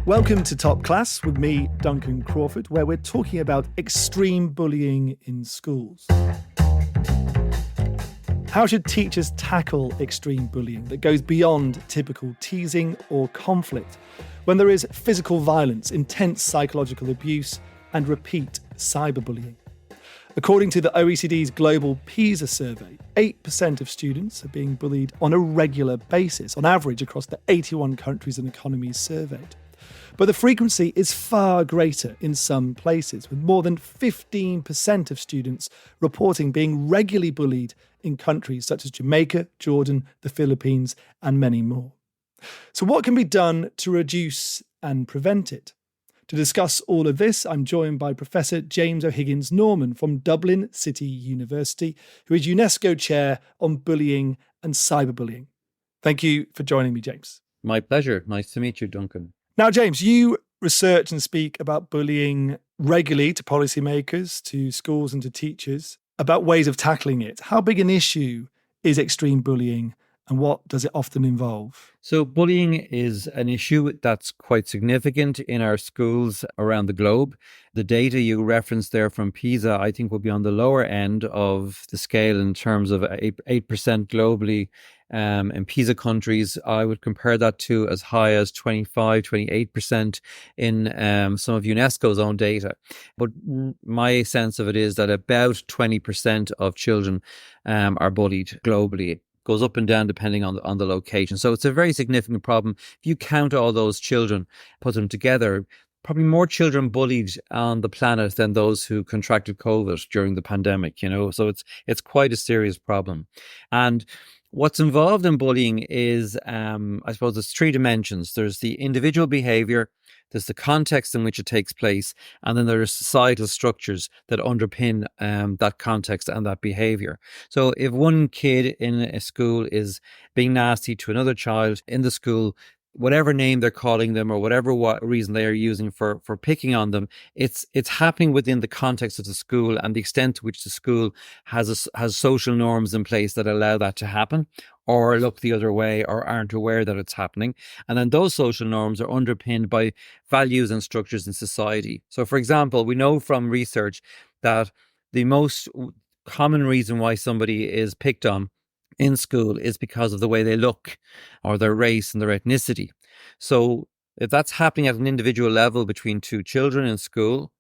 Welcome to Top Class with me, Duncan Crawford, where we're talking about extreme bullying in schools. How should teachers tackle extreme bullying that goes beyond typical teasing or conflict when there is physical violence, intense psychological abuse, and repeat cyberbullying? According to the OECD's global PISA survey, 8% of students are being bullied on a regular basis, on average across the 81 countries and economies surveyed. But the frequency is far greater in some places, with more than 15% of students reporting being regularly bullied in countries such as Jamaica, Jordan, the Philippines, and many more. So what can be done to reduce and prevent it? To discuss all of this, I'm joined by Professor James O'Higgins Norman from Dublin City University, who is UNESCO Chair on Bullying and Cyberbullying. Thank you for joining me, James. My pleasure. Nice to meet you, Duncan. Now, James, you research and speak about bullying regularly to policymakers, to schools and to teachers, about ways of tackling it. How big an issue is extreme bullying and what does it often involve? So bullying is an issue that's quite significant in our schools around the globe. The data you referenced there from PISA, I think, will be on the lower end of the scale in terms of 8% globally. In PISA countries, I would compare that to as high as 25, 28% in some of UNESCO's own data. But my sense of it is that about 20% of children are bullied globally. Goes up and down depending on the location. So it's a very significant problem. If you count all those children, put them together, probably more children bullied on the planet than those who contracted COVID during the pandemic, So it's quite a serious problem. And what's involved in bullying is, I suppose, there's three dimensions. There's the individual behavior, there's the context in which it takes place, and then there are societal structures that underpin that context and that behavior. So if one kid in a school is being nasty to another child in the school, whatever name they're calling them or whatever reason they are using for picking on them, it's happening within the context of the school and the extent to which the school has social norms in place that allow that to happen, or look the other way or aren't aware that it's happening. And then those social norms are underpinned by values and structures in society. So, for example, we know from research that the most common reason why somebody is picked on in school is because of the way they look or their race and their ethnicity. So if that's happening at an individual level between two children in school,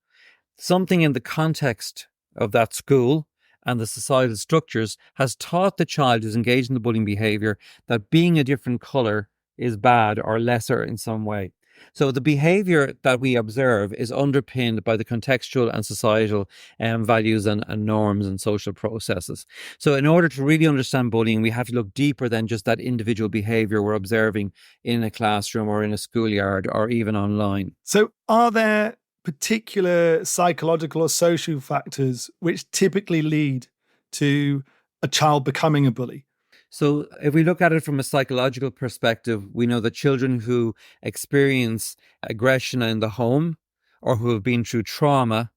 something in the context of that school and the societal structures has taught the child who's engaged in the bullying behavior that being a different color is bad or lesser in some way. So the behavior that we observe is underpinned by the contextual and societal values and norms and social processes. So in order to really understand bullying, we have to look deeper than just that individual behavior we're observing in a classroom or in a schoolyard or even online. So are there particular psychological or social factors which typically lead to a child becoming a bully? So if we look at it from a psychological perspective, we know that children who experience aggression in the home or who have been through trauma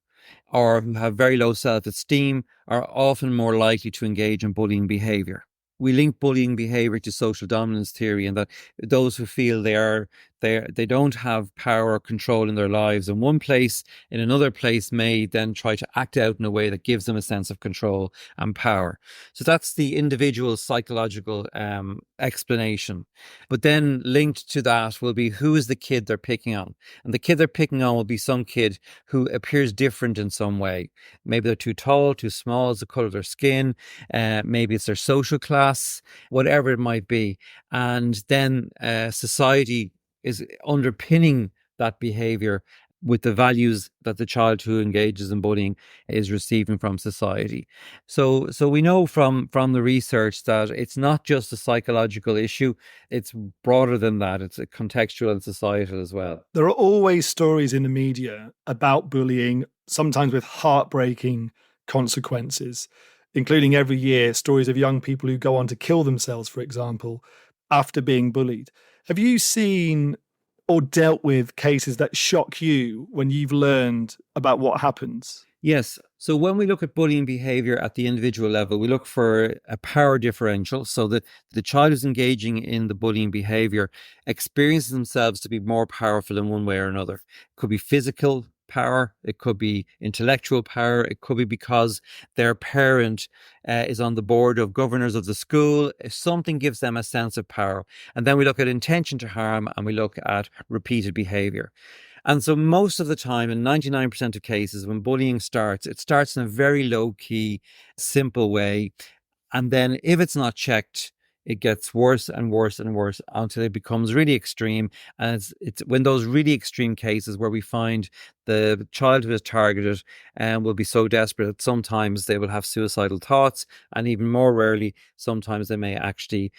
or who have very low self-esteem are often more likely to engage in bullying behavior. We link bullying behavior to social dominance theory, and that those who feel they don't have power or control in their lives in one place, in another place may then try to act out in a way that gives them a sense of control and power. So that's the individual psychological explanation. But then linked to that will be who is the kid they're picking on. And the kid they're picking on will be some kid who appears different in some way. Maybe they're too tall, too small, it's the color of their skin, maybe it's their social class, whatever it might be. And then society is underpinning that behavior with the values that the child who engages in bullying is receiving from society. So we know from the research that it's not just a psychological issue, it's broader than that. It's a contextual and societal as well. There are always stories in the media about bullying, sometimes with heartbreaking consequences, including every year stories of young people who go on to kill themselves, for example, after being bullied. Have you seen or dealt with cases that shock you when you've learned about what happens? Yes. So when we look at bullying behavior at the individual level, we look for a power differential. So that the child who's engaging in the bullying behavior experiences themselves to be more powerful in one way or another. It could be physical power, it could be intellectual power, it could be because their parent is on the board of governors of the school. If something gives them a sense of power. And then we look at intention to harm and we look at repeated behavior. And so most of the time, in 99% of cases, when bullying starts, it starts in a very low key, simple way. And then if it's not checked, it gets worse and worse and worse until it becomes really extreme. And it's when those really extreme cases where we find the child who is targeted and will be so desperate that sometimes they will have suicidal thoughts, and even more rarely, sometimes they may actually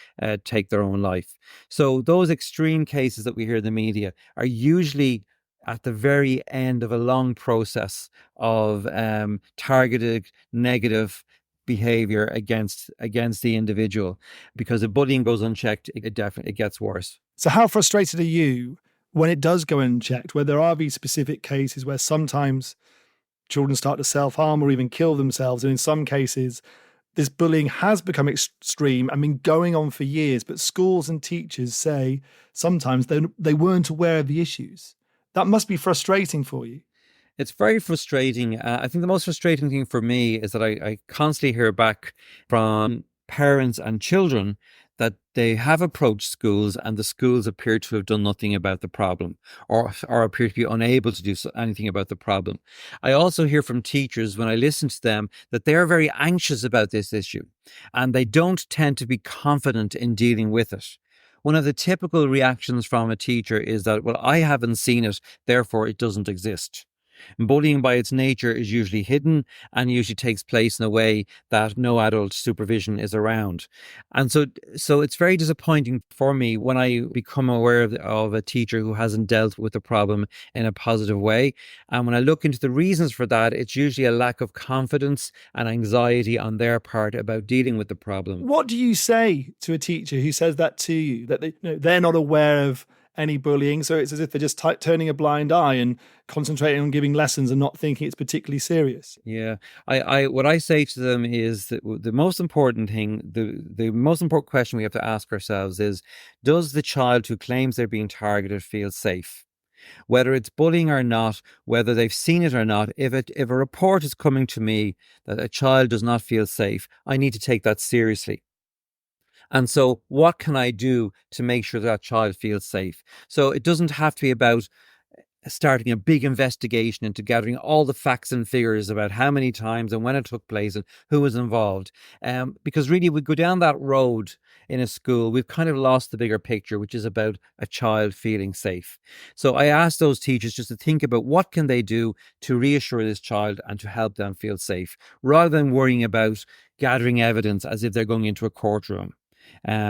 take their own life. So those extreme cases that we hear in the media are usually at the very end of a long process of targeted negative behavior against the individual, because if bullying goes unchecked, it definitely gets worse. So how frustrated are you when it does go unchecked, where there are these specific cases where sometimes children start to self-harm or even kill themselves, and in some cases this bullying has become extreme and been going on for years, but schools and teachers say sometimes they weren't aware of the issues? That must be frustrating for you. It's very frustrating. I think the most frustrating thing for me is that I constantly hear back from parents and children that they have approached schools and the schools appear to have done nothing about the problem, or appear to be unable to do anything about the problem. I also hear from teachers, when I listen to them, that they are very anxious about this issue and they don't tend to be confident in dealing with it. One of the typical reactions from a teacher is that, well, I haven't seen it, therefore it doesn't exist. Bullying by its nature is usually hidden and usually takes place in a way that no adult supervision is around. And so it's very disappointing for me when I become aware of a teacher who hasn't dealt with the problem in a positive way. And when I look into the reasons for that, it's usually a lack of confidence and anxiety on their part about dealing with the problem. What do you say to a teacher who says that to you, that they're not aware of any bullying, so it's as if they're just turning a blind eye and concentrating on giving lessons and not thinking it's particularly serious? Yeah, I what I say to them is that the most important thing, the most important question we have to ask ourselves is, does the child who claims they're being targeted feel safe? Whether it's bullying or not, whether they've seen it or not, if a report is coming to me that a child does not feel safe, I need to take that seriously. And so what can I do to make sure that child feels safe? So it doesn't have to be about starting a big investigation into gathering all the facts and figures about how many times and when it took place and who was involved. Because really, we go down that road in a school, we've kind of lost the bigger picture, which is about a child feeling safe. So I ask those teachers just to think about what can they do to reassure this child and to help them feel safe, rather than worrying about gathering evidence as if they're going into a courtroom.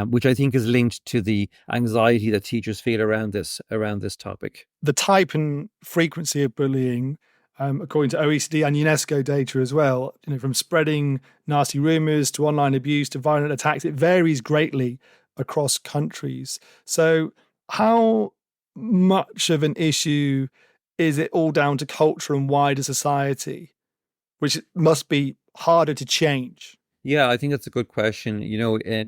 Which I think is linked to the anxiety that teachers feel around this topic. The type and frequency of bullying, according to OECD and UNESCO data as well, from spreading nasty rumours to online abuse to violent attacks, it varies greatly across countries. So how much of an issue is it all down to culture and wider society, which must be harder to change? Yeah, I think that's a good question.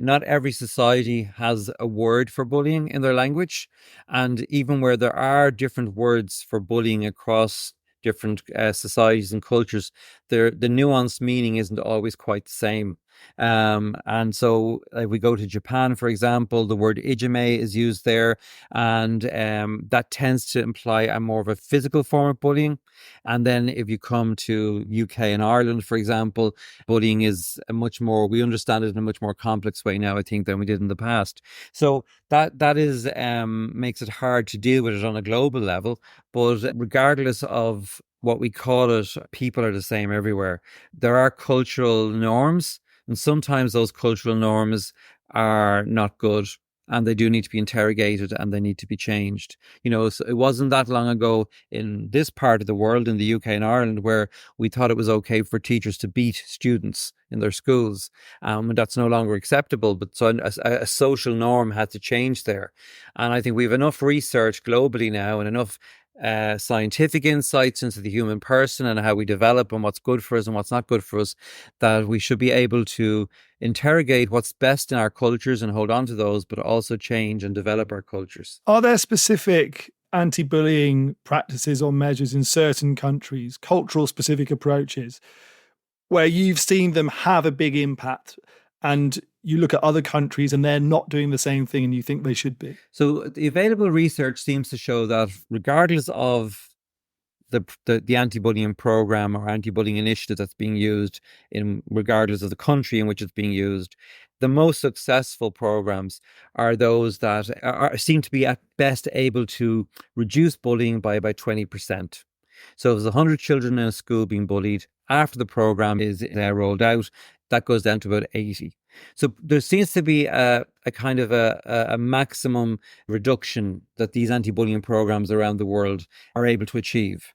Not every society has a word for bullying in their language. And even where there are different words for bullying across different societies and cultures, the nuanced meaning isn't always quite the same. And so if we go to Japan, for example, the word ijime is used there, and that tends to imply a more of a physical form of bullying. And then if you come to UK and Ireland, for example, bullying is we understand it in a much more complex way now, I think, than we did in the past. So that is makes it hard to deal with it on a global level. But regardless of what we call it, people are the same everywhere. There are cultural norms, and sometimes those cultural norms are not good, and they do need to be interrogated and they need to be changed. So it wasn't that long ago in this part of the world, in the UK and Ireland, where we thought it was okay for teachers to beat students in their schools. And that's no longer acceptable, but so a social norm had to change there. And I think we have enough research globally now and enough scientific insights into the human person and how we develop and what's good for us and what's not good for us, that we should be able to interrogate what's best in our cultures and hold on to those, but also change and develop our cultures. Are there specific anti-bullying practices or measures in certain countries, cultural specific approaches, where you've seen them have a big impact and you look at other countries and they're not doing the same thing and you think they should be? So the available research seems to show that regardless of the anti-bullying program or anti-bullying initiative that's being used, in regardless of the country in which it's being used, the most successful programs are those that seem to be at best able to reduce bullying by about 20%. So if there's 100 children in a school being bullied, after the program is rolled out, that goes down to about 80. So there seems to be a kind of a maximum reduction that these anti-bullying programs around the world are able to achieve.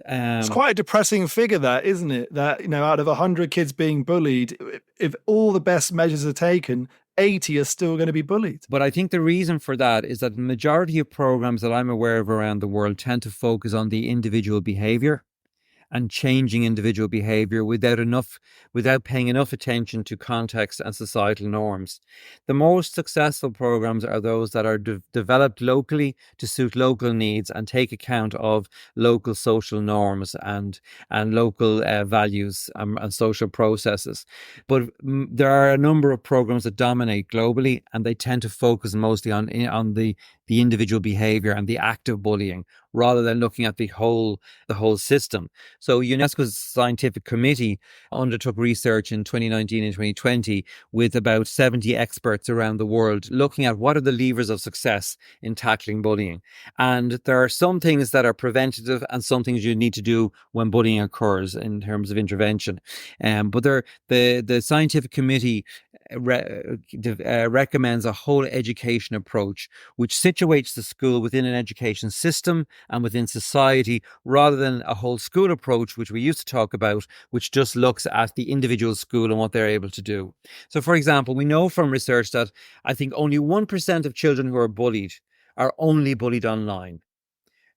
It's quite a depressing figure, that, isn't it? That, out of 100 kids being bullied, if all the best measures are taken, 80 are still going to be bullied. But I think the reason for that is that the majority of programs that I'm aware of around the world tend to focus on the individual behavior and changing individual behavior without paying enough attention to context and societal norms. The most successful programs are those that are developed locally to suit local needs and take account of local social norms and local values and social processes. But there are a number of programs that dominate globally, and they tend to focus mostly on the individual behavior and the act of bullying, rather than looking at the whole system. So UNESCO's scientific committee undertook research in 2019 and 2020 with about 70 experts around the world, looking at what are the levers of success in tackling bullying. And there are some things that are preventative and some things you need to do when bullying occurs in terms of intervention. But the scientific committee recommends a whole education approach, which situates the school within an education system and within society, rather than a whole school approach, which we used to talk about, which just looks at the individual school and what they're able to do. So, for example, we know from research that I think only 1% of children who are bullied are only bullied online.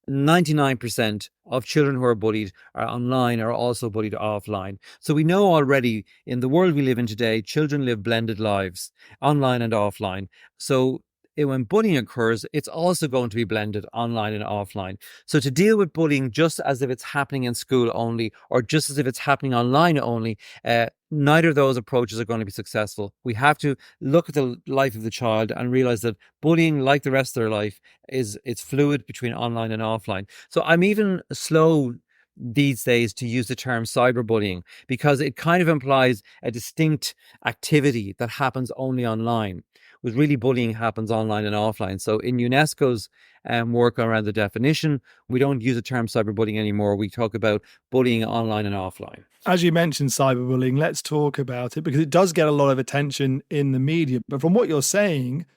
99% of children who are bullied are online or also bullied offline. So we know already in the world we live in today, children live blended lives, online and offline. So when bullying occurs, it's also going to be blended online and offline. So to deal with bullying just as if it's happening in school only, or just as if it's happening online only, neither of those approaches are going to be successful. We have to look at the life of the child and realize that bullying, like the rest of their life, it's fluid between online and offline. So I'm even slow these days to use the term cyberbullying, because it kind of implies a distinct activity that happens only online. With really, bullying happens online and offline. So in UNESCO's work around the definition, we don't use the term cyberbullying anymore. We talk about bullying online and offline. As you mentioned cyberbullying, let's talk about it, because it does get a lot of attention in the media. But from what you're saying,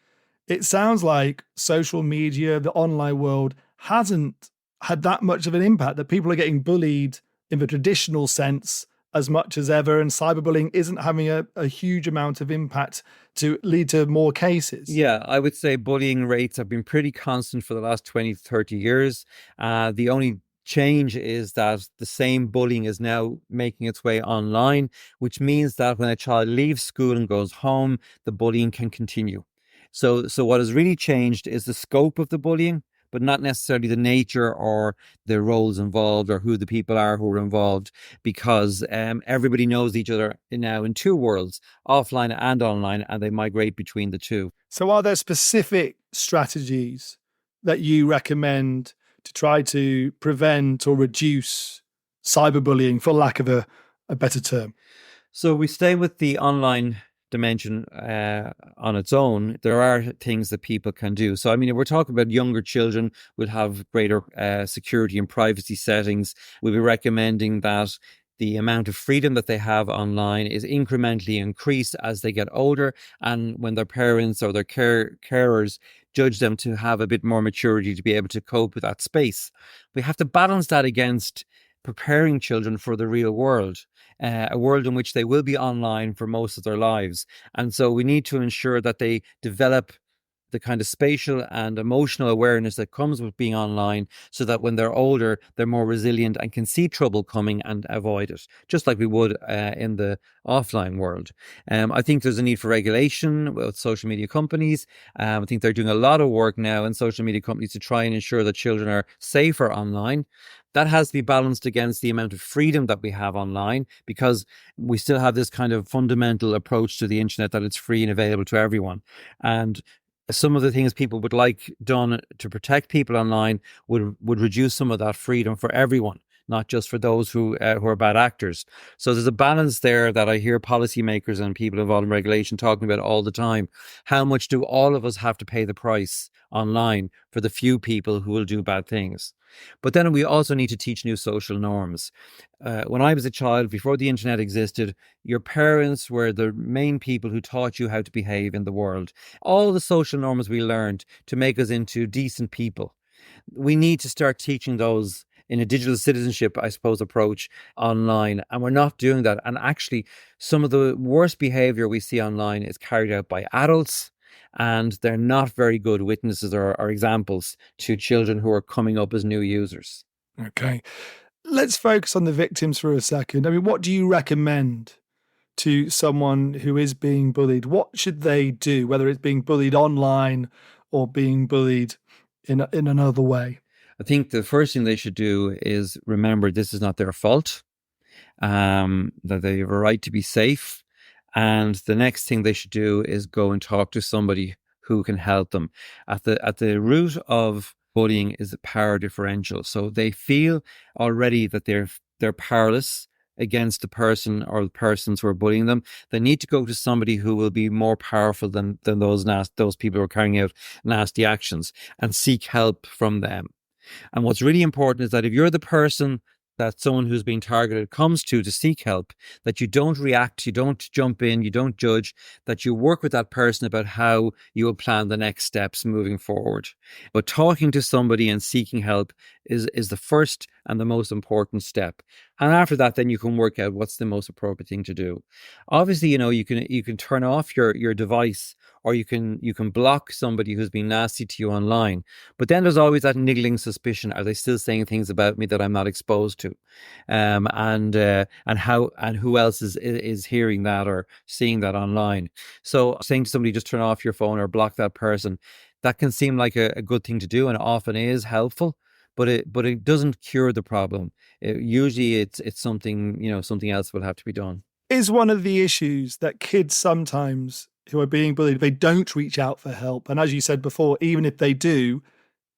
it sounds like social media, the online world, hasn't had that much of an impact, that people are getting bullied in the traditional sense as much as ever, and cyberbullying isn't having a huge amount of impact to lead to more cases. Yeah, I would say bullying rates have been pretty constant for the last 20, 30 years. The only change is that the same bullying is now making its way online, which means that when a child leaves school and goes home, the bullying can continue. So what has really changed is the scope of the bullying, but not necessarily the nature or the roles involved or who the people are who are involved, because everybody knows each other now in two worlds, offline and online, and they migrate between the two. So are there specific strategies that you recommend to try to prevent or reduce cyberbullying, for lack of a better term? So we stay with the online dimension on its own. There are things that people can do. So, I mean, if we're talking about younger children, we'll have greater security and privacy settings. We'll be recommending that the amount of freedom that they have online is incrementally increased as they get older, and when their parents or their carers judge them to have a bit more maturity to be able to cope with that space. We have to balance that against preparing children for the real world, a world in which they will be online for most of their lives. And so we need to ensure that they develop the kind of spatial and emotional awareness that comes with being online, so that when they're older, they're more resilient and can see trouble coming and avoid it, just like we would in the offline world. I think there's a need for regulation with social media companies. I think they're doing a lot of work now in social media companies to try and ensure that children are safer online. That has to be balanced against the amount of freedom that we have online, because we still have this kind of fundamental approach to the internet that it's free and available to everyone. And some of the things people would like done to protect people online would reduce some of that freedom for everyone, not just for those who are bad actors. So there's a balance there that I hear policymakers and people involved in regulation talking about all the time. How much do all of us have to pay the price online for the few people who will do bad things? But then we also need to teach new social norms. When I was a child, before the internet existed, your parents were the main people who taught you how to behave in the world. All the social norms we learned to make us into decent people. We need to start teaching those in a digital citizenship, I suppose, approach online. And we're not doing that. And actually, some of the worst behavior we see online is carried out by adults. And they're not very good witnesses or examples to children who are coming up as new users. Okay. Let's focus on the victims for a second. I mean, what do you recommend to someone who is being bullied? What should they do, whether it's being bullied online or being bullied in another way? I think the first thing they should do is remember this is not their fault, that they have a right to be safe. And the next thing they should do is go and talk to somebody who can help them. At the root of bullying is the power differential. So they feel already that they're powerless against the person or the persons who are bullying them. They need to go to somebody who will be more powerful than those people who are carrying out nasty actions, and seek help from them. And what's really important is that if you're the person that someone who's being targeted comes to seek help, that you don't react, you don't jump in, you don't judge, that you work with that person about how you will plan the next steps moving forward. But talking to somebody and seeking help is the first and the most important step. And after that, then you can work out what's the most appropriate thing to do. Obviously, you can turn off your device, or you can block somebody who's been nasty to you online. But then there's always that niggling suspicion: are they still saying things about me that I'm not exposed to? And who else is hearing that or seeing that online? So saying to somebody, just turn off your phone or block that person, that can seem like a good thing to do, and often is helpful. But it doesn't cure the problem. Usually it's something, something else will have to be done. Is one of the issues that kids sometimes who are being bullied, they don't reach out for help. And as you said before, even if they do,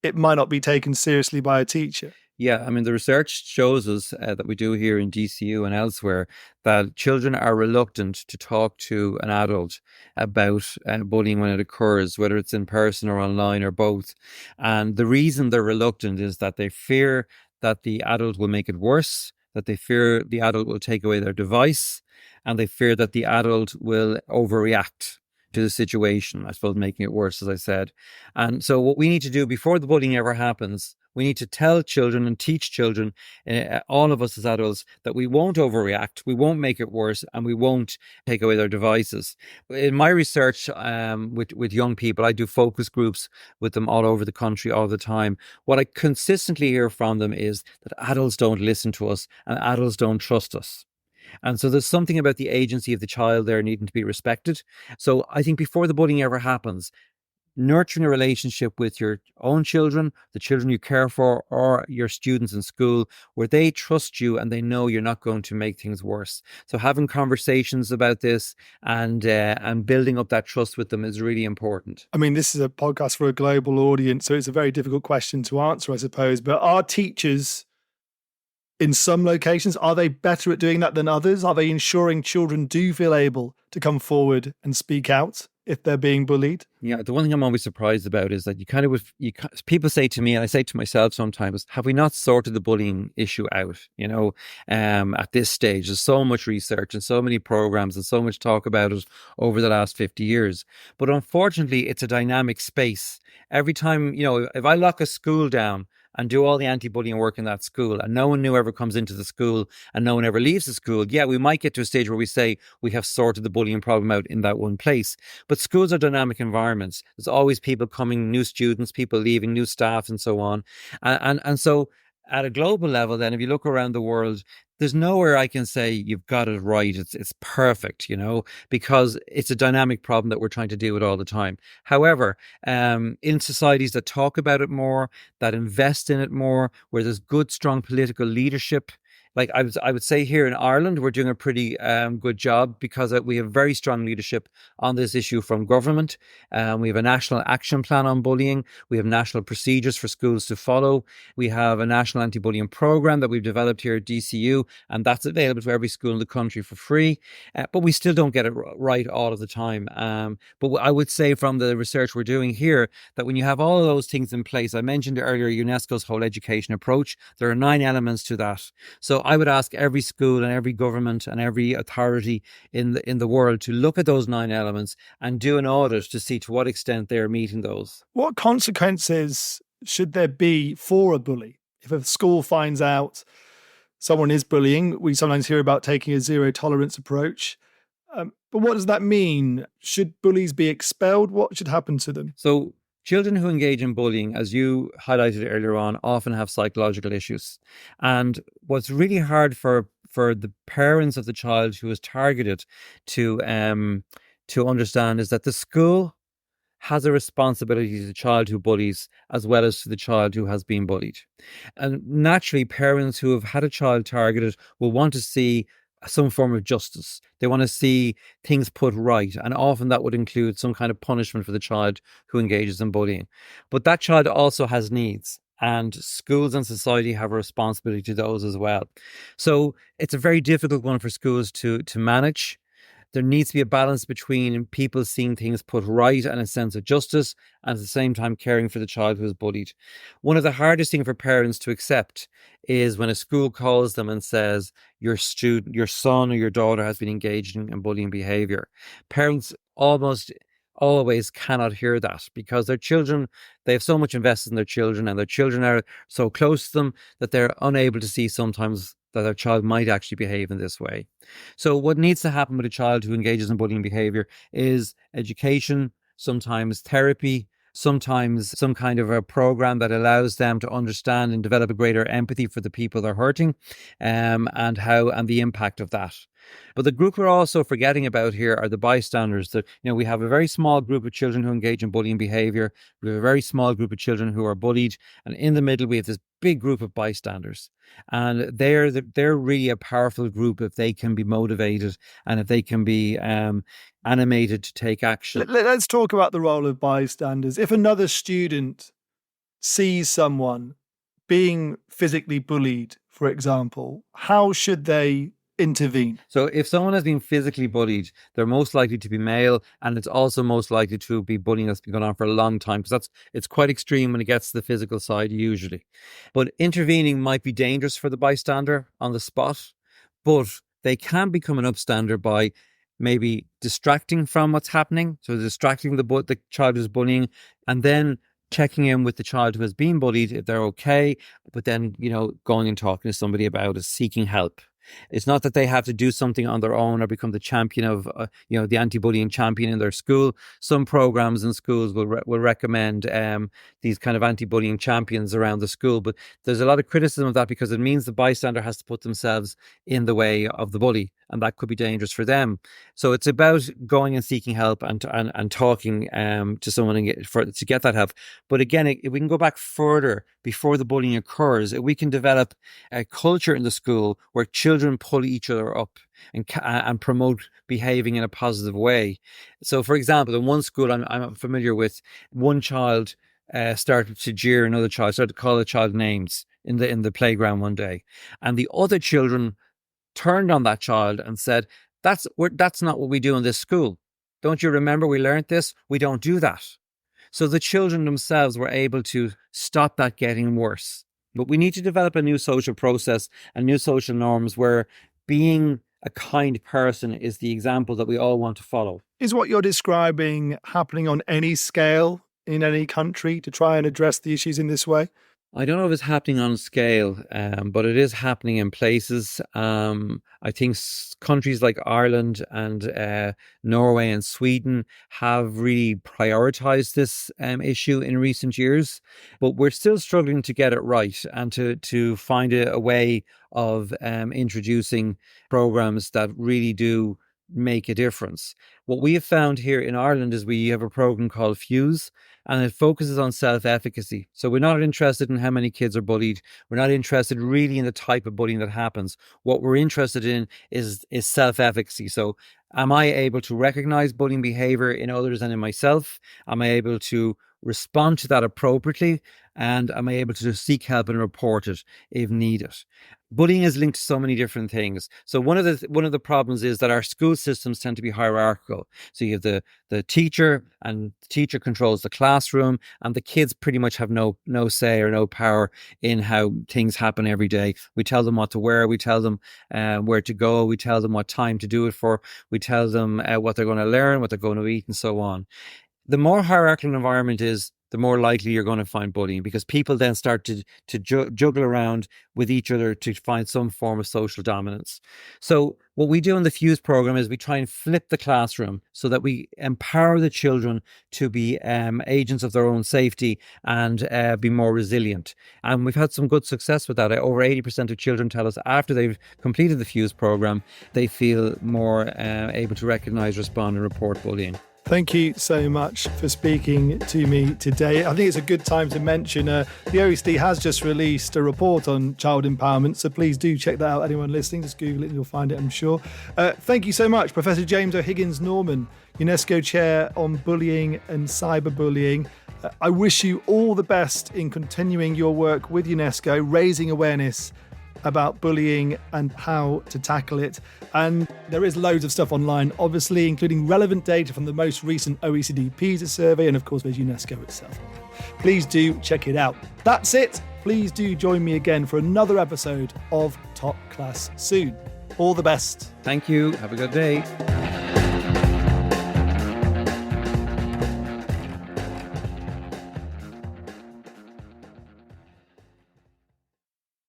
it might not be taken seriously by a teacher. Yeah, I mean, the research shows us that we do here in DCU and elsewhere that children are reluctant to talk to an adult about bullying when it occurs, whether it's in person or online or both. And the reason they're reluctant is that they fear that the adult will make it worse, that they fear the adult will take away their device, and they fear that the adult will overreact to the situation, I suppose, making it worse, as I said. And so what we need to do before the bullying ever happens, we need to tell children and teach children, all of us as adults, that we won't overreact, we won't make it worse, and we won't take away their devices. In my research with young people, I do focus groups with them all over the country all the time. What I consistently hear from them is that adults don't listen to us and adults don't trust us. And so there's something about the agency of the child there needing to be respected. So I think before the bullying ever happens, nurturing a relationship with your own children, the children you care for, or your students in school, where they trust you and they know you're not going to make things worse. So having conversations about this and building up that trust with them is really important. I mean, this is a podcast for a global audience, so it's a very difficult question to answer, I suppose. But are teachers in some locations, are they better at doing that than others? Are they ensuring children do feel able to come forward and speak out if they're being bullied? Yeah, the one thing I'm always surprised about is that people say to me, and I say to myself sometimes, have we not sorted the bullying issue out? At this stage, there's so much research and so many programs and so much talk about it over the last 50 years. But unfortunately, it's a dynamic space. Every time, if I lock a school down and do all the anti-bullying work in that school, and no one new ever comes into the school and no one ever leaves the school, yeah, we might get to a stage where we say we have sorted the bullying problem out in that one place. But schools are dynamic environments. There's always people coming, new students, people leaving, new staff, and so on. And so at a global level, then, if you look around the world, there's nowhere I can say you've got it right. It's perfect, because it's a dynamic problem that we're trying to deal with all the time. However, in societies that talk about it more, that invest in it more, where there's good, strong political leadership, like I would say here in Ireland, we're doing a pretty good job because we have very strong leadership on this issue from government. We have a national action plan on bullying. We have national procedures for schools to follow. We have a national anti-bullying program that we've developed here at DCU, and that's available to every school in the country for free. But we still don't get it right all of the time. But I would say from the research we're doing here that when you have all of those things in place, I mentioned earlier UNESCO's whole education approach, there are 9 elements to that. So I would ask every school and every government and every authority in the world to look at those 9 elements and do an audit to see to what extent they are meeting those. What consequences should there be for a bully? If a school finds out someone is bullying, we sometimes hear about taking a zero tolerance approach. But what does that mean? Should bullies be expelled? What should happen to them? So children who engage in bullying, as you highlighted earlier on, often have psychological issues. And what's really hard for the parents of the child who is targeted to understand is that the school has a responsibility to the child who bullies as well as to the child who has been bullied. And naturally, parents who have had a child targeted will want to see some form of justice. They want to see things put right. And often that would include some kind of punishment for the child who engages in bullying. But that child also has needs, and schools and society have a responsibility to those as well. So it's a very difficult one for schools to manage. There needs to be a balance between people seeing things put right and a sense of justice, and at the same time caring for the child who is bullied. One of the hardest things for parents to accept is when a school calls them and says, your son or your daughter has been engaged in bullying behaviour. Parents almost always cannot hear that because their children, they have so much invested in their children, and their children are so close to them that they're unable to see sometimes that their child might actually behave in this way. So what needs to happen with a child who engages in bullying behavior is education, sometimes therapy, sometimes some kind of a program that allows them to understand and develop a greater empathy for the people they're hurting, and the impact of that. But the group we're also forgetting about here are the bystanders. That we have a very small group of children who engage in bullying behavior. We have a very small group of children who are bullied, and in the middle we have this big group of bystanders. And they're really a powerful group if they can be motivated and if they can be animated to take action. Let's talk about the role of bystanders. If another student sees someone being physically bullied, for example, how should they intervene? So if someone has been physically bullied, they're most likely to be male, and it's also most likely to be bullying that's been going on for a long time, because it's quite extreme when it gets to the physical side usually. But intervening might be dangerous for the bystander on the spot, but they can become an upstander by maybe distracting from what's happening. So distracting the child who's bullying, and then checking in with the child who has been bullied if they're okay, but then, going and talking to somebody about it, seeking help. It's not that they have to do something on their own or become the champion of, the anti-bullying champion in their school. Some programs in schools will recommend these kind of anti-bullying champions around the school. But there's a lot of criticism of that because it means the bystander has to put themselves in the way of the bully, and that could be dangerous for them. So it's about going and seeking help and talking to someone to get that help. But again, if we can go back further before the bullying occurs, if we can develop a culture in the school where children pull each other up and promote behaving in a positive way. So, for example, in one school I'm familiar with, one child started to jeer another child, started to call a child names in the playground one day, and the other children turned on that child and said, "That's not what we do in this school. Don't you remember we learned this? We don't do that." So the children themselves were able to stop that getting worse. But we need to develop a new social process and new social norms where being a kind person is the example that we all want to follow. Is what you're describing happening on any scale in any country to try and address the issues in this way? I don't know if it's happening on scale, but it is happening in places. I think countries like Ireland and Norway and Sweden have really prioritized this issue in recent years, but we're still struggling to get it right and to find a way of introducing programs that really do make a difference. What we have found here in Ireland is we have a program called Fuse, and it focuses on self-efficacy. So we're not interested in how many kids are bullied. We're not interested really in the type of bullying that happens. What we're interested in is self-efficacy. So am I able to recognize bullying behavior in others and in myself? Am I able to respond to that appropriately? And am I able to seek help and report it if needed? Bullying is linked to so many different things. So one of the problems is that our school systems tend to be hierarchical. So you have the teacher, and the teacher controls the classroom, and the kids pretty much have no say or no power in how things happen every day. We tell them what to wear, we tell them where to go, we tell them what time to do it for, we tell them what they're going to learn, what they're going to eat, and so on. The more hierarchical an environment is, the more likely you're going to find bullying, because people then start to juggle around with each other to find some form of social dominance. So what we do in the Fuse program is we try and flip the classroom so that we empower the children to be agents of their own safety and be more resilient. And we've had some good success with that. Over 80% of children tell us after they've completed the Fuse program, they feel more able to recognize, respond, and report bullying. Thank you so much for speaking to me today. I think it's a good time to mention the OECD has just released a report on child empowerment, so please do check that out. Anyone listening, just Google it and you'll find it, I'm sure. Thank you so much, Professor James O'Higgins-Norman, UNESCO Chair on Bullying and Cyberbullying. I wish you all the best in continuing your work with UNESCO, raising awareness about bullying and how to tackle it. And there is loads of stuff online, obviously, including relevant data from the most recent OECD PISA survey, and of course there's UNESCO itself. Please do check it out. That's it. Please do join me again for another episode of Top Class soon. All the best. Thank you. Have a good day.